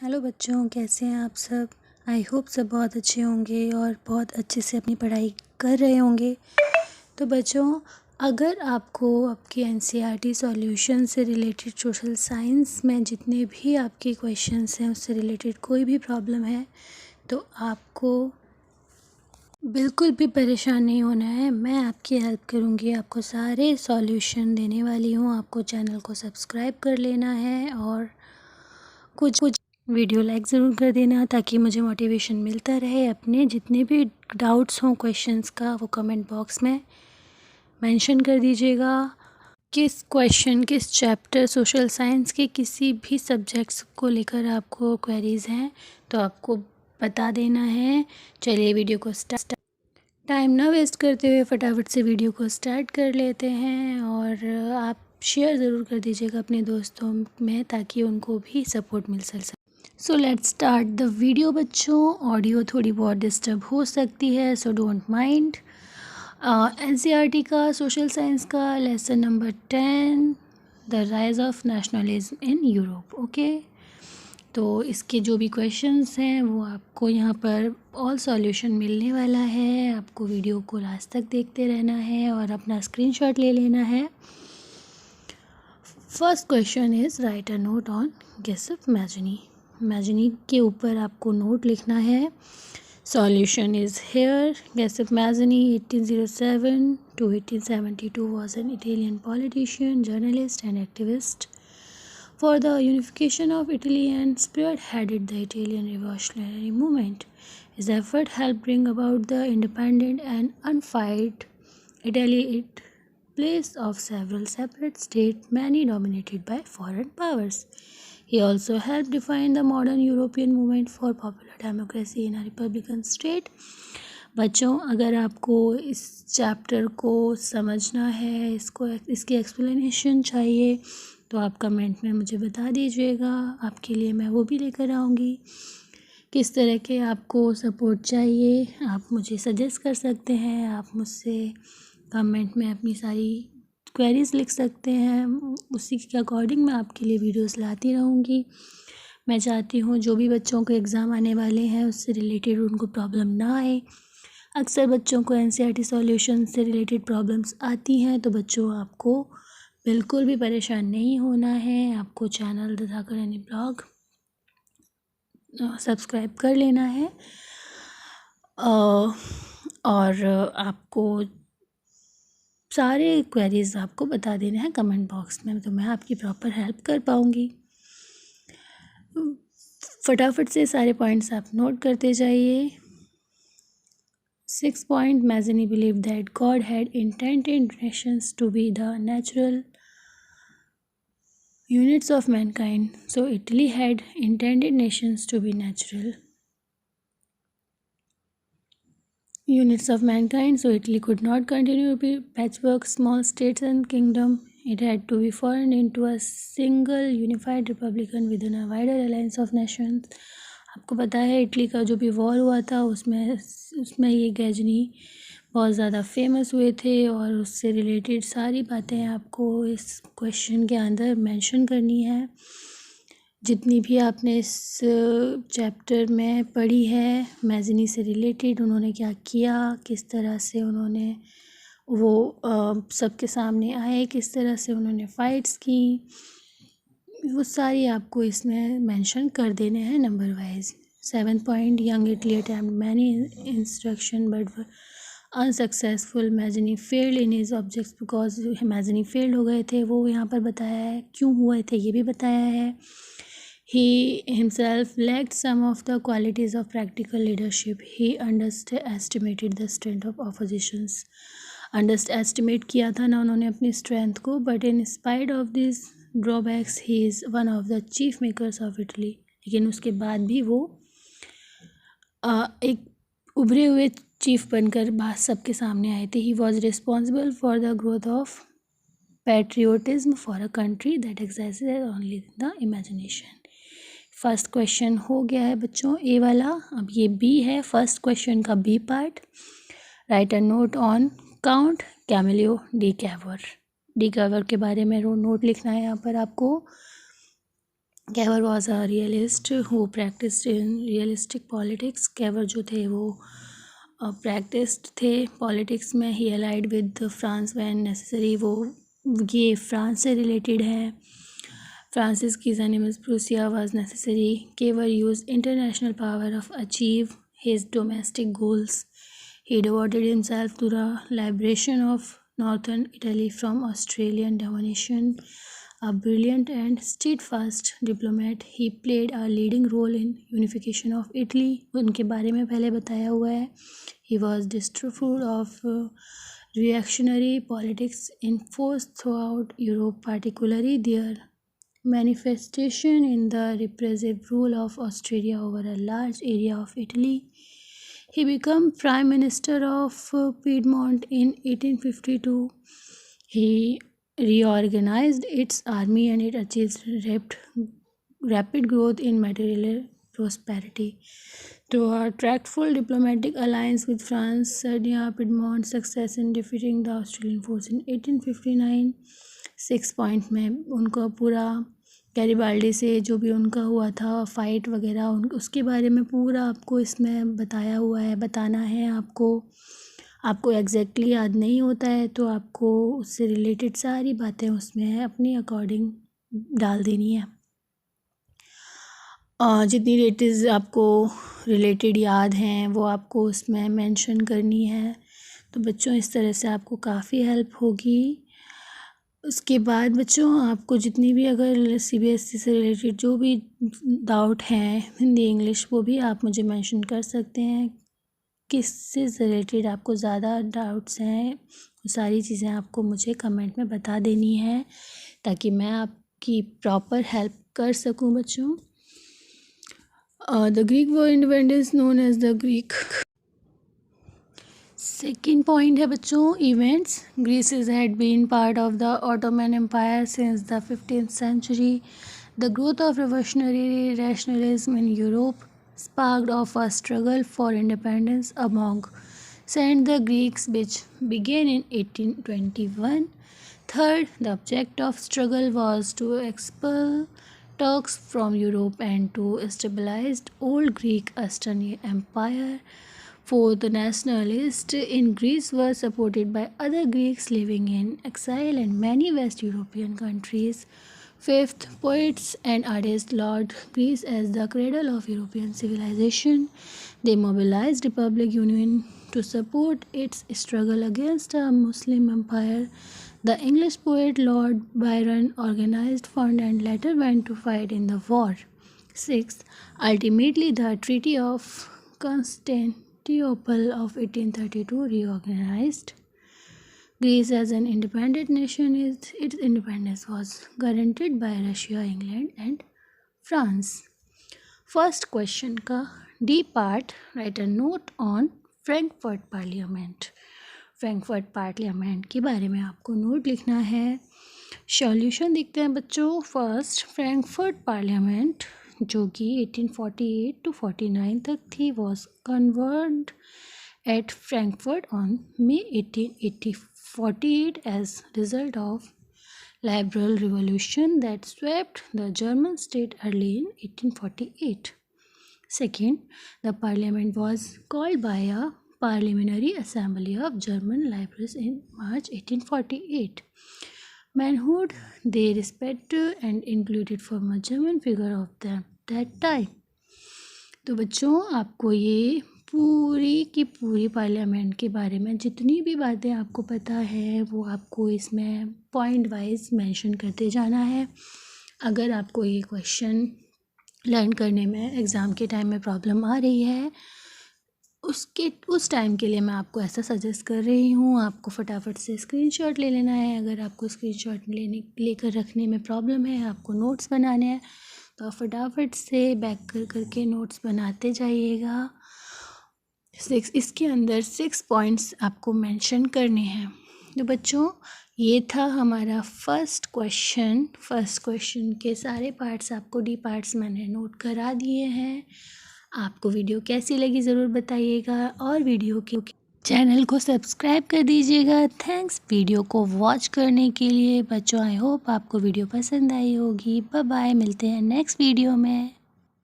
Hello बच्चों, कैसे हैं आप सब। आई होप सब बहुत अच्छे होंगे और बहुत अच्छे से अपनी पढ़ाई कर रहे होंगे। तो बच्चों, अगर आपको आपके एनसीईआरटी सॉल्यूशन से रिलेटेड सोशल साइंस में जितने भी आपके क्वेश्चंस हैं उससे रिलेटेड कोई भी प्रॉब्लम है तो आपको बिल्कुल भी परेशान नहीं होना है। मैं आपकी हेल्प करूँगी, आपको सारे सॉल्यूशन देने वाली हूँ। आपको चैनल को सब्सक्राइब कर लेना है और कुछ वीडियो लाइक ज़रूर कर देना ताकि मुझे मोटिवेशन मिलता रहे। अपने जितने भी डाउट्स हों क्वेश्चंस का वो कमेंट बॉक्स में मेंशन कर दीजिएगा। किस क्वेश्चन किस चैप्टर सोशल साइंस के किसी भी सब्जेक्ट्स को लेकर आपको क्वेरीज़ हैं तो आपको बता देना है। चलिए वीडियो को टाइम ना वेस्ट करते हुए फटाफट से वीडियो को स्टार्ट कर लेते हैं और आप शेयर ज़रूर कर दीजिएगा अपने दोस्तों में ताकि उनको भी सपोर्ट मिल सके। So let's start the video बच्चों। ऑडियो थोड़ी बहुत डिस्टर्ब हो सकती है, सो डोंट माइंड। एनसीईआरटी का सोशल साइंस का lesson number 10, the rise of nationalism in Europe. Okay, तो इसके जो भी क्वेश्चंस हैं वो आपको यहाँ पर ऑल सॉल्यूशन मिलने वाला है। आपको वीडियो को लास्ट तक देखते रहना है और अपना स्क्रीनशॉट ले लेना है। First question is write a note on Giuseppe Mazzini. Mazzini के ऊपर आपको नोट लिखना है। Solution is here. Giuseppe Mazzini 1807 to 1872 was an Italian politician, journalist and activist for the unification of Italy and spearheaded the Italian revolutionary movement. His effort helped bring about the independent and unified Italy, it place of several separate states, many dominated by foreign powers. He also helped define the modern European movement for popular democracy in a republican state. बच्चों, अगर आपको इस chapter को समझना है, इसकी explanation चाहिए तो आप कमेंट में मुझे बता दीजिएगा। आपके लिए मैं वो भी लेकर आऊँगी। किस तरह के आपको सपोर्ट चाहिए आप मुझे सजेस्ट कर सकते हैं। आप मुझसे कमेंट में अपनी सारी क्वेरीज़ लिख सकते हैं, उसी के अकॉर्डिंग मैं आपके लिए वीडियोस लाती रहूँगी। मैं चाहती हूँ जो भी बच्चों को एग्ज़ाम आने वाले हैं उससे रिलेटेड उनको प्रॉब्लम ना आए। अक्सर बच्चों को एनसीईआरटी सॉल्यूशन से रिलेटेड प्रॉब्लम्स आती हैं, तो बच्चों आपको बिल्कुल भी परेशान नहीं होना है। आपको चैनल द धाकर यानी ब्लॉग सब्सक्राइब कर लेना है और आपको सारे क्वेरीज़ आपको बता देने हैं कमेंट बॉक्स में, तो मैं आपकी प्रॉपर हेल्प कर पाऊँगी। फटाफट से सारे पॉइंट्स आप नोट करते जाइए। 6 point, Mazzini believed that God had intended nations to be the natural units of mankind. So Italy had intended nations to be natural units of mankind. So Italy could not continue to be patchwork small states and kingdom. It had to be formed into a single unified republican within a wider alliance of nations. आपको पता है Italy का जो भी war हुआ था उसमें ये गैजनी बहुत ज़्यादा फेमस हुए थे और उससे रिलेटेड सारी बातें आपको इस क्वेश्चन के अंदर मेंशन करनी है। जितनी भी आपने इस चैप्टर में पढ़ी है मैज़नी से रिलेटेड, उन्होंने क्या किया, किस तरह से उन्होंने वो सबके सामने आए, किस तरह से उन्होंने फ़ाइट्स की, वो सारी आपको इसमें मेंशन कर देने हैं number wise. 7 point, young Italy attempt many instruction but unsuccessful. Mazzini failed in his objects because Mazzini failed हो गए थे, वो यहाँ पर बताया है। क्यों हुए थे ये भी बताया है। He himself lacked some of the qualities of practical leadership. He underestimated the strength of oppositions. Underestimate किया था ना उन्होंने अपनी strength को, but in spite of these drawbacks, he is one of the chief makers of Italy. लेकिन उसके बाद भी वो एक उभरे हुए चीफ बनकर बात सबके सामने आए थे। He was responsible for the growth of patriotism for a country that existed only in the imagination. First question हो गया है बच्चों ए वाला। अब ये बी है, फर्स्ट क्वेश्चन का B part. Write a note on count Camillo di Cavour. Di Cavour के बारे में नोट लिखना है यहाँ पर आपको। Cavour was a realist who practised in realistic politics. Cavour जो थे वो प्रैक्टिस्ड थे पॉलिटिक्स में। He allied with France when necessary. वो ये फ्रांस से रिलेटेड है। Francis keys animals Prussia was necessary. Cavour use international power of achieve his domestic goals. He devoted himself to the liberation of northern Italy from Australian domination. A brilliant and steadfast diplomat, he played a leading role in unification of Italy. उनके बारे में पहले बताया हुआ है. He was distrustful of reactionary politics enforced throughout Europe, particularly their manifestation in the repressive rule of Austria over a large area of Italy. He became Prime Minister of Piedmont in 1852. He reorganized its army and it achieved rapid growth in material prosperity. Through a tactful diplomatic alliance with France, Sardinia Piedmont success in defeating the Australian force in 1859. 6 point में उनका पूरा Garibaldi से जो भी उनका हुआ था fight वगैरह उसके बारे में पूरा आपको इसमें बताया हुआ है, बताना है आपको एग्जैक्टली याद नहीं होता है तो आपको उससे रिलेटेड सारी बातें उसमें अपने अकॉर्डिंग डाल देनी है। जितनी डेट्स आपको रिलेटेड याद हैं वो आपको उसमें मेंशन करनी है। तो बच्चों इस तरह से आपको काफ़ी हेल्प होगी। उसके बाद बच्चों आपको जितनी भी अगर सीबीएसई से रिलेटेड जो भी डाउट हैं हिंदी इंग्लिश वो भी आप मुझे मेंशन कर सकते हैं। किससे रिलेटेड आपको ज़्यादा डाउट्स हैं वो सारी चीज़ें आपको मुझे कमेंट में बता देनी है ताकि मैं आपकी प्रॉपर हेल्प कर सकूं बच्चों। The Greek war independence known as the Greek. Second point है बच्चों events. Greece had been part of the Ottoman Empire since the 15th century. The growth of revolutionary rationalism in Europe sparked off a struggle for independence among the Greeks which began in 1821. Third, the object of struggle was to expel Turks from Europe and to stabilize old Greek Eastern Empire. Fourth, the nationalists in Greece were supported by other Greeks living in exile in many West European countries. Fifth, poets and artists lauded Greece as the cradle of European civilization. They mobilized the public union to support its struggle against a Muslim empire. The English poet Lord Byron organized fund and later went to fight in the war. Sixth, ultimately the Treaty of Constantinople of 1832 reorganized Greece as an independent nation. Its independence was guaranteed by Russia, England and France. First question का D part, write a note on Frankfurt parliament. Frankfurt parliament के बारे में आपको note लिखना है। Solution देखते हैं बच्चों। फर्स्ट, फ्रैंकफर्ट पार्लियामेंट जो कि 1848 to 49 तक थी was convened at Frankfurt on May 1848 as result of liberal revolution that swept the German state early in 1848. Second, the parliament was called by a parliamentary assembly of German liberals in March 1848. Manhood they respected and included from a German figure of that time. तो बच्चों आपको ये पूरी की पूरी parliament के बारे में जितनी भी बातें आपको पता है वो आपको इसमें पॉइंट वाइज मेंशन करते जाना है। अगर आपको ये क्वेश्चन लर्न करने में एग्ज़ाम के टाइम में प्रॉब्लम आ रही है उस टाइम के लिए मैं आपको ऐसा सजेस्ट कर रही हूँ आपको फटाफट से स्क्रीनशॉट ले लेना है। अगर आपको स्क्रीनशॉट लेकर रखने में प्रॉब्लम है आपको नोट्स बनाने हैं तो फटाफट से बैक करके नोट्स बनाते जाइएगा। इसके अंदर 6 पॉइंट्स आपको मेंशन करने हैं। तो बच्चों ये था हमारा फर्स्ट क्वेश्चन के सारे पार्ट्स आपको डी पार्ट्स मैंने नोट करा दिए हैं। आपको वीडियो कैसी लगी ज़रूर बताइएगा और वीडियो की चैनल को सब्सक्राइब कर दीजिएगा। थैंक्स वीडियो को वॉच करने के लिए। बच्चों आई होप आपको वीडियो पसंद आई होगी। बाय बाय, मिलते हैं नेक्स्ट वीडियो में।